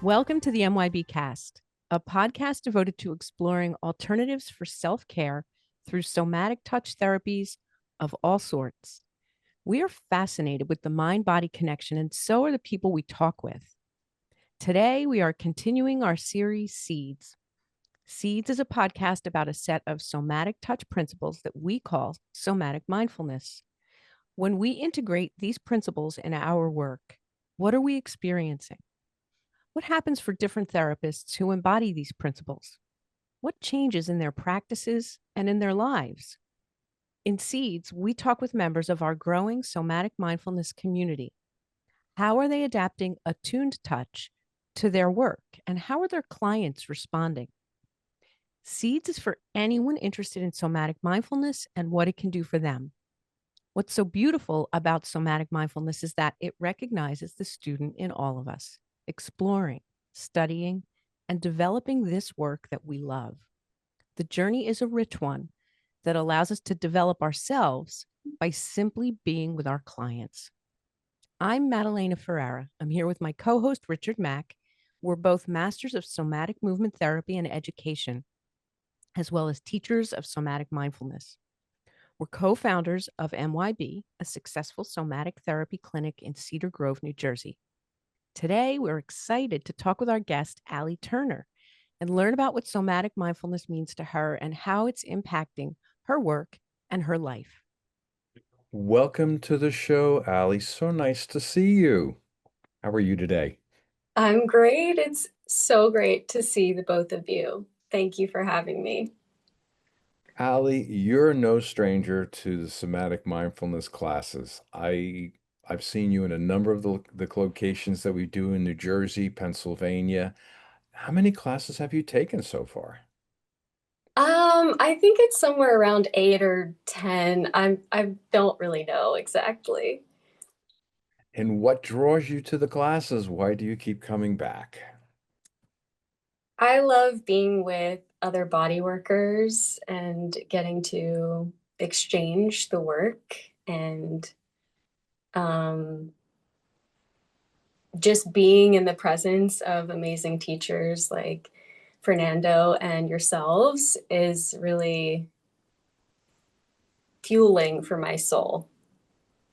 Welcome to the MYBcast, a podcast devoted to exploring alternatives for self-care through somatic touch therapies of all sorts. We are fascinated with the mind-body connection, and so are the people we talk with. Today, we are continuing our series, Seeds. Seeds is a podcast about a set of somatic touch principles that we call somatic mindfulness. When we integrate these principles in our work, what are we experiencing? What happens for different therapists who embody these principles? What changes in their practices and in their lives? In Seeds, we talk with members of our growing somatic mindfulness community. How are they adapting attuned touch to their work, and how are their clients responding? Seeds is for anyone interested in somatic mindfulness and what it can do for them. What's so beautiful about somatic mindfulness is that it recognizes the student in all of us, exploring, studying, and developing this work that we love. The journey is a rich one that allows us to develop ourselves by simply being with our clients. I'm Madelana Ferrara. I'm here with my co-host, Richard Mack. We're both masters of somatic movement therapy and education, as well as teachers of somatic mindfulness. We're co-founders of MYB, a successful somatic therapy clinic in Cedar Grove, New Jersey. Today, we're excited to talk with our guest, Allie Turner, and learn about what somatic mindfulness means to her and how it's impacting her work and her life. Welcome to the show, Allie. So nice to see you. How are you today? I'm great. It's so great to see the both of you. Thank you for having me. Allie, you're no stranger to the somatic mindfulness classes. I've seen you in a number of the locations that we do in New Jersey, Pennsylvania. How many classes have you taken so far? I think it's somewhere around 8 or 10. I don't really know exactly. And what draws you to the classes? Why do you keep coming back? I love being with other body workers and getting to exchange the work and um, just being in the presence of amazing teachers like Fernando and yourselves is really fueling for my soul.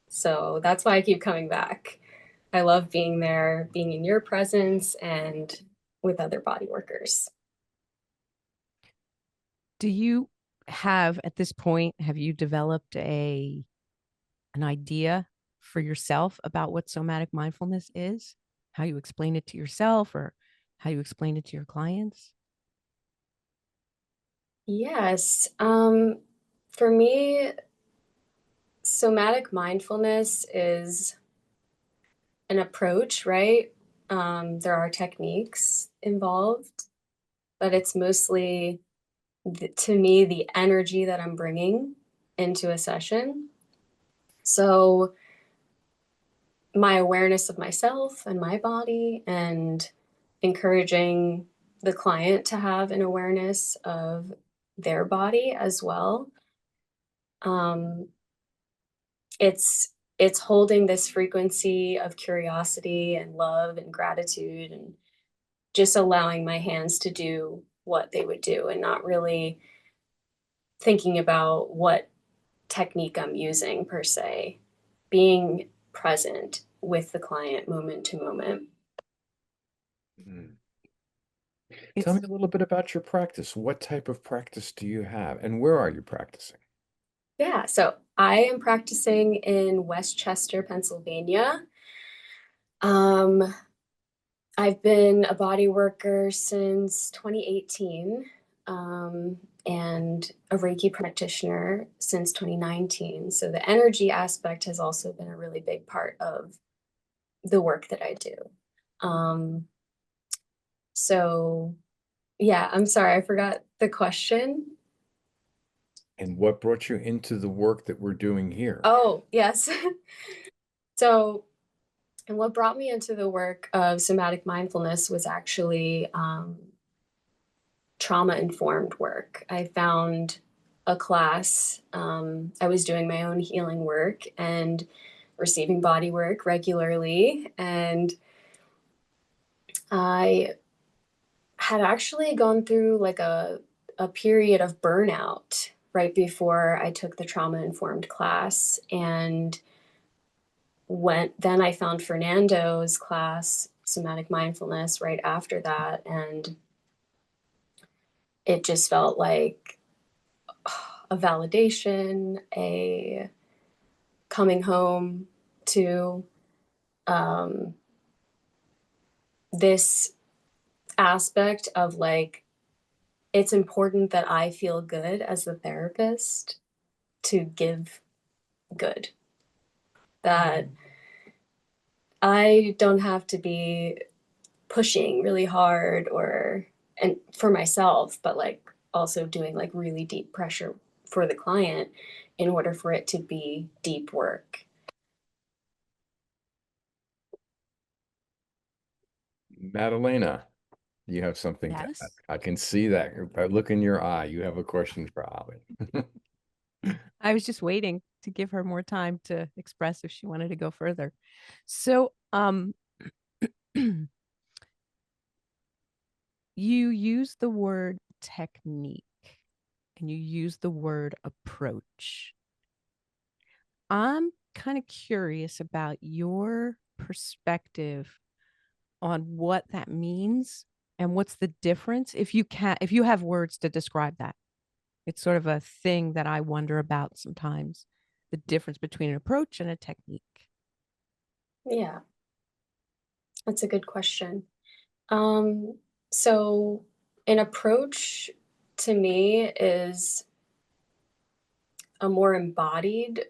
So that's why I keep coming back. I love being there, being in your presence and with other body workers. Do you have, at this point, have you developed an idea for yourself about what somatic mindfulness is? How you explain it to yourself or how you explain it to your clients? Yes. For me, somatic mindfulness is an approach, right? There are techniques involved, but it's mostly, to me, the energy that I'm bringing into a session. So my awareness of myself and my body and encouraging the client to have an awareness of their body as well. Um, it's holding this frequency of curiosity and love and gratitude and just allowing my hands to do what they would do and not really thinking about what technique I'm using per se, being present with the client moment to moment. Mm. Tell It's me a little bit about your practice. What type of practice do you have, and where are you practicing? Yeah, so I am practicing in Westchester, Pennsylvania. Um, I've been a body worker since 2018, and a Reiki practitioner since 2019. So the energy aspect has also been a really big part of the work that I do. Um, so yeah, I'm sorry, I forgot the question. And what brought you into the work that we're doing here? Oh, yes. So, and what brought me into the work of somatic mindfulness was actually trauma informed work. I found a class. I was doing my own healing work and receiving body work regularly. And I had actually gone through like a period of burnout right before I took the trauma informed class, and then I found Fernando's class, Somatic Mindfulness, right after that. And it just felt like a validation, a coming home to um, this aspect of like, it's important that I feel good as the therapist to give good. That I don't have to be pushing really hard and for myself, but like also doing like really deep pressure for the client in order for it to be deep work. Madelana, you have something to add. Yes. I can see that by look in your eye. You have a question for Ollie. I was just waiting to give her more time to express if she wanted to go further. So, you use the word technique and you use the word approach. I'm kind of curious about your perspective on what that means and what's the difference if you have words to describe that. It's sort of a thing that I wonder about sometimes, the difference between an approach and a technique. Yeah, that's a good question. Um, so an approach to me is a more embodied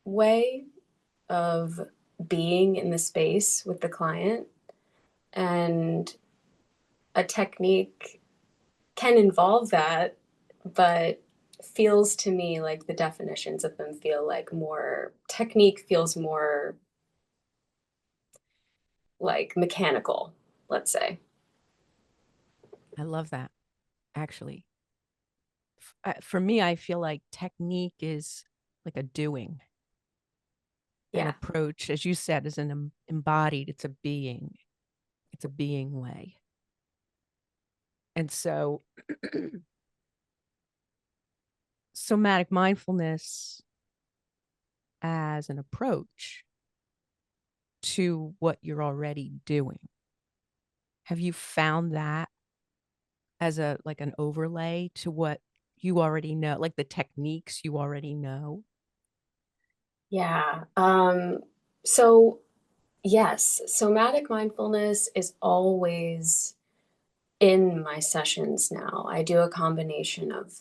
way of being in the space with the client, and a technique can involve that, but feels to me like the definitions of them feel like more technique feels more like mechanical, let's say. I love that, actually. For me, I feel like technique is like a doing. An Yeah. approach, as you said, is an embodied, it's a being way. And so, somatic mindfulness as an approach to what you're already doing. Have you found that as a like an overlay to what you already know, like the techniques you already know? Yeah. So yes, somatic mindfulness is always in my sessions now. I do a combination of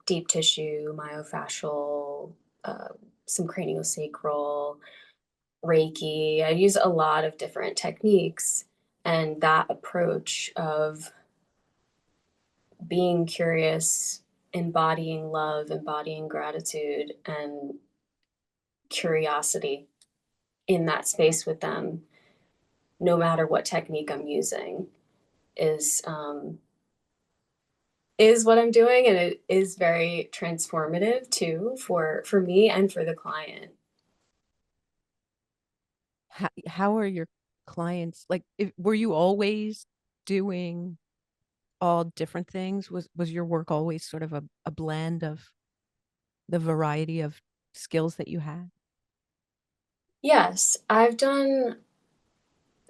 deep tissue, myofascial, uh, some craniosacral, Reiki. I use a lot of different techniques, and that approach of being curious, embodying love, embodying gratitude, and curiosity in that space with them, no matter what technique I'm using, is is what I'm doing, and it is very transformative too for me and for the client. How are your clients like were you always doing all different things? Was your work always sort of a blend of the variety of skills that you had? Yes, I've done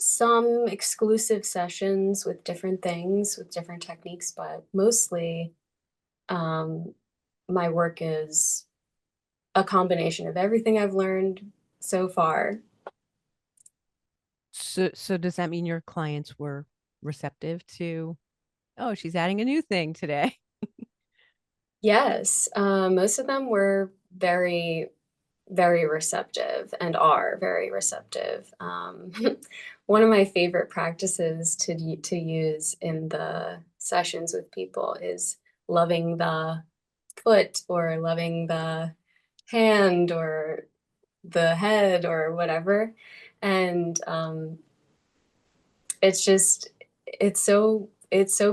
some exclusive sessions with different things, with different techniques, but mostly um, my work is a combination of everything I've learned so far. So does that mean your clients were receptive to, oh, she's adding a new thing today? Yes, most of them were very, very receptive and are very receptive. One of my favorite practices to use in the sessions with people is loving the foot or loving the hand or the head or whatever. And it's just it's so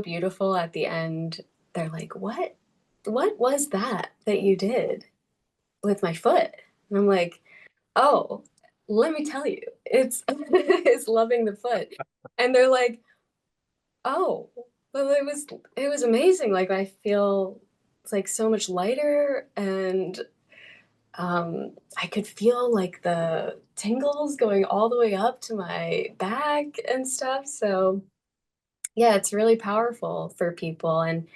beautiful at the end. They're like, what was that you did with my foot? And I'm like, oh. let me tell you, it's it's loving the foot. And they're like, oh, well, it was amazing. Like I feel it's like so much lighter, and I could feel like the tingles going all the way up to my back and stuff. So yeah, it's really powerful for people, and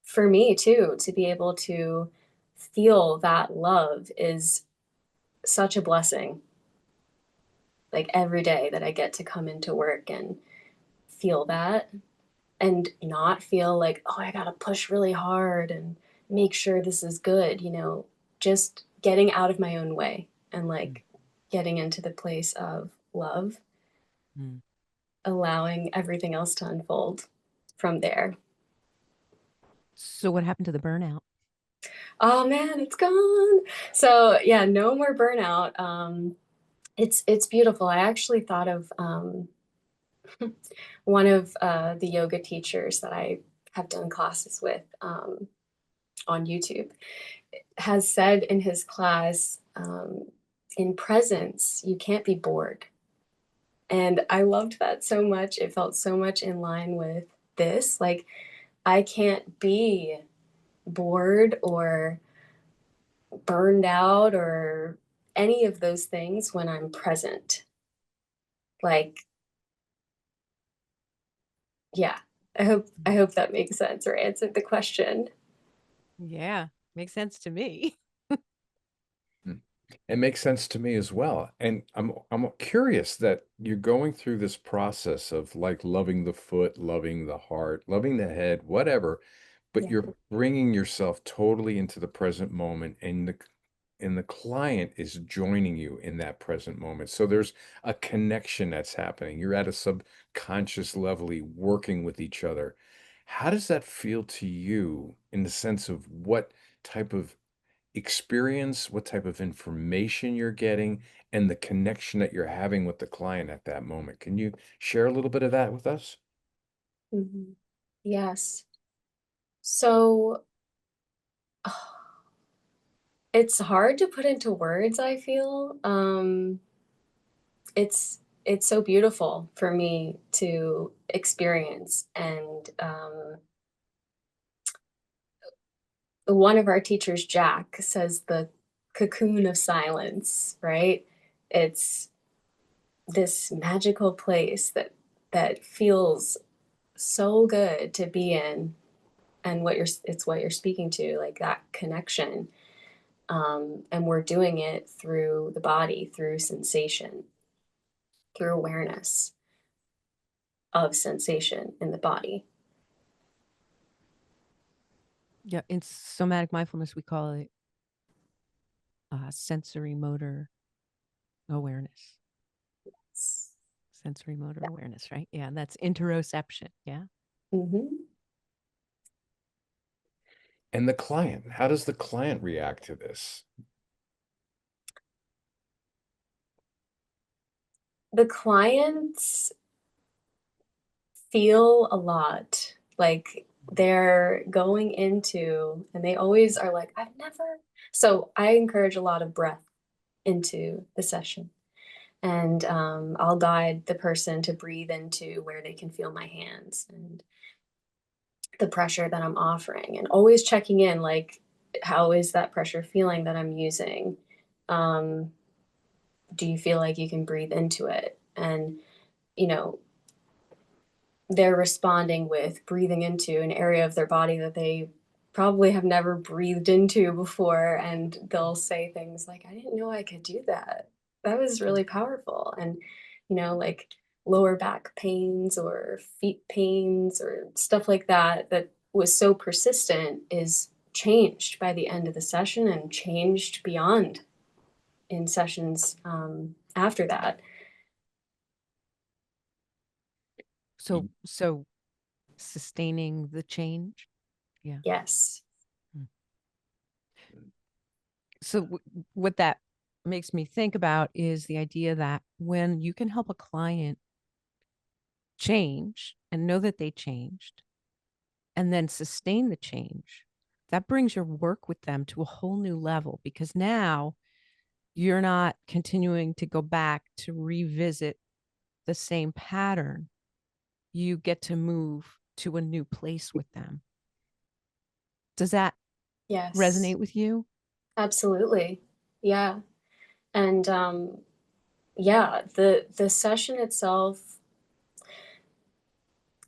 for me too, to be able to feel that love is such a blessing. Like every day that I get to come into work and feel that, and not feel like, oh, I gotta push really hard and make sure this is good, just getting out of my own way and like getting into the place of love, Mm. allowing everything else to unfold from there. So what happened to the burnout? Oh man, it's gone. So yeah, no more burnout. It's beautiful. I actually thought of one of the yoga teachers that I have done classes with on YouTube has said in his class, in presence, you can't be bored. And I loved that so much. It felt so much in line with this. Like, I can't be bored or burned out or any of those things when I'm present. Like, yeah. I hope that makes sense or answered the question. Yeah, makes sense to me. Mm. It makes sense to me as well. And I'm curious that you're going through this process of like loving the foot, loving the heart, loving the head, whatever, but Yeah. you're bringing yourself totally into the present moment, and the client is joining you in that present moment. So there's a connection that's happening. You're at a subconscious level working with each other. How does that feel to you in the sense of what type of experience, what type of information you're getting, and the connection that you're having with the client at that moment? Can you share a little bit of that with us? Mhm. Yes. So it's hard to put into words, I feel. It's so beautiful for me to experience, and one of our teachers, Jack, says the cocoon of silence, right? It's this magical place that feels so good to be in, and it's what you're speaking to, like that connection. And we're doing it through the body, through sensation, through awareness of sensation in the body. Yeah, in somatic mindfulness, we call it sensory motor awareness. Sensory motor awareness, right? Yeah, that's interoception. Yeah. Mm-hmm. And the client, how does the client react to this? The clients feel a lot like they're going into, and they always are like, I've never. So I encourage a lot of breath into the session. And I'll guide the person to breathe into where they can feel my hands and the pressure that I'm offering, and always checking in, like, how is that pressure feeling that I'm using? Um, do you feel like you can breathe into it? And, you know, they're responding with breathing into an area of their body that they probably have never breathed into before. And they'll say things like, I didn't know I could do that. That was really powerful. And, like lower back pains or feet pains or stuff like that, that was so persistent, is changed by the end of the session and changed beyond in sessions after that. So sustaining the change. Yeah. Yes. Mm. So what that makes me think about is the idea that when you can help a client change and know that they changed and then sustain the change, that brings your work with them to a whole new level, because now you're not continuing to go back to revisit the same pattern. You get to move to a new place with them. Does that Yes, resonate with you? absolutely. Yeah. And yeah, the session itself,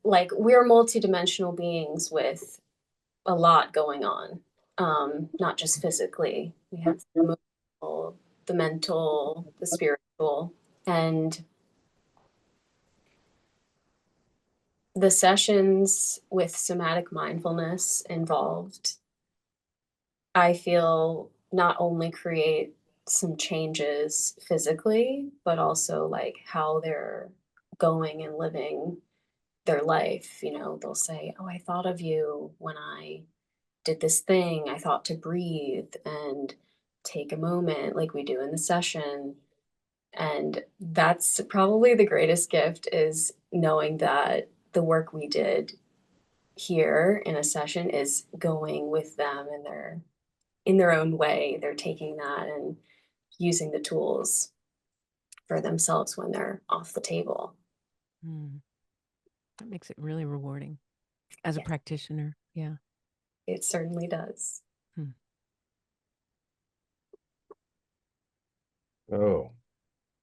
like, we're multidimensional beings with a lot going on. Not just physically. We have the emotional, the mental, the spiritual. And the sessions with somatic mindfulness involved, I feel, not only create some changes physically, but also like how they're going and living their life. You know, they'll say, "Oh, I thought of you when I did this thing. I thought to breathe and take a moment like we do in the session." And that's probably the greatest gift, is knowing that the work we did here in a session is going with them, and they're in their own way. They're taking that and using the tools for themselves when they're off the table. Mm, that makes it really rewarding as a Yeah, practitioner. Yeah. it certainly does. Hmm. Oh,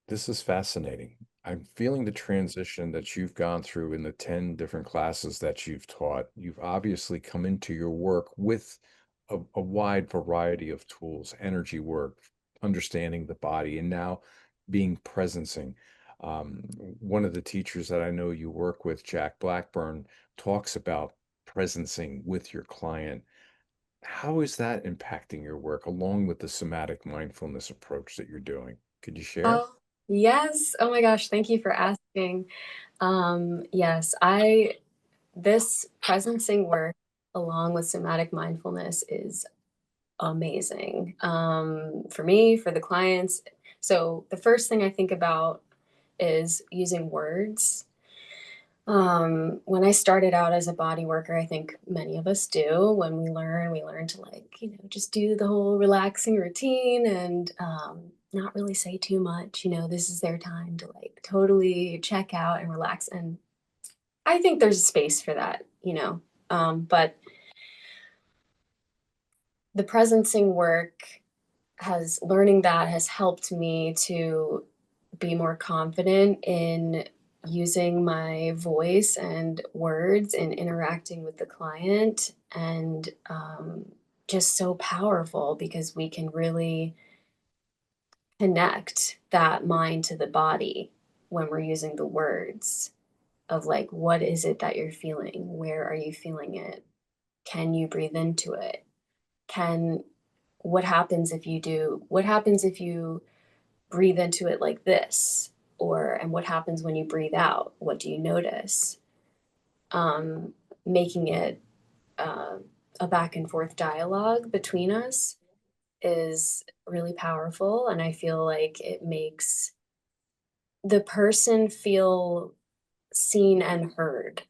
this is fascinating. I'm feeling the transition that you've gone through in the 10 different classes that you've taught. You've obviously come into your work with a wide variety of tools, energy work, understanding the body, and now being presencing. One of the teachers that I know you work with, Jack Blackburn, talks about presencing with your client. How is that impacting your work along with the somatic mindfulness approach that you're doing? Could you share? Oh, yes. Oh my gosh, thank you for asking. Yes, I this presencing work along with somatic mindfulness is amazing. For me, for the clients. So the first thing I think about is using words. When I started out as a body worker, I think many of us do. When we learn to, like, just do the whole relaxing routine and not really say too much. This is their time to like totally check out and relax. And I think there's a space for that. But the presencing work learning that has helped me to be more confident in using my voice and words and interacting with the client, and just so powerful because we can really connect that mind to the body when we're using the words of, like, what is it that you're feeling? Where are you feeling it? Can you breathe into it? Can what happens if you breathe into it like this? And what happens when you breathe out? What do you notice? Making it uh, a back and forth dialogue between us is really powerful. And I feel like it makes the person feel seen and heard,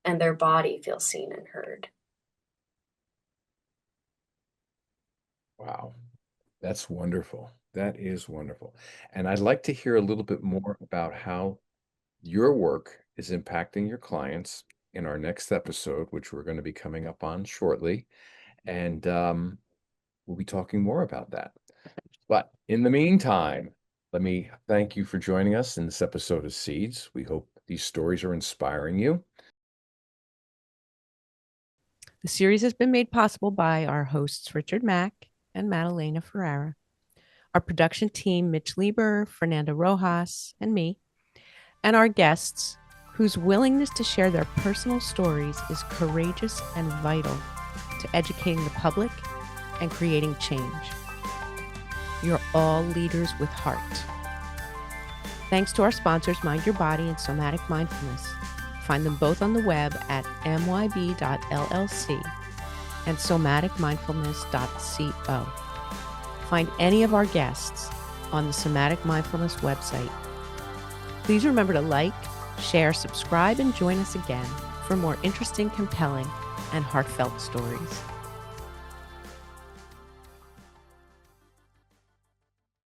and their body feel seen and heard. Wow, that's wonderful. That is wonderful. And I'd like to hear a little bit more about how your work is impacting your clients in our next episode, which we're going to be coming up on shortly. And we'll be talking more about that. But in the meantime, let me thank you for joining us in this episode of Seeds. We hope these stories are inspiring you. The series has been made possible by our hosts, Richard Mack and Madelana Ferrara, our production team, Mitch Lieber, Fernando Rojas, and me, and our guests, whose willingness to share their personal stories is courageous and vital to educating the public and creating change. You're all leaders with heart. Thanks to our sponsors, Mind Your Body and Somatic Mindfulness. Find them both on the web at myb.llc and somaticmindfulness.co. Find any of our guests on the Somatic Mindfulness website. Please remember to like, share, subscribe, and join us again for more interesting, compelling, and heartfelt stories.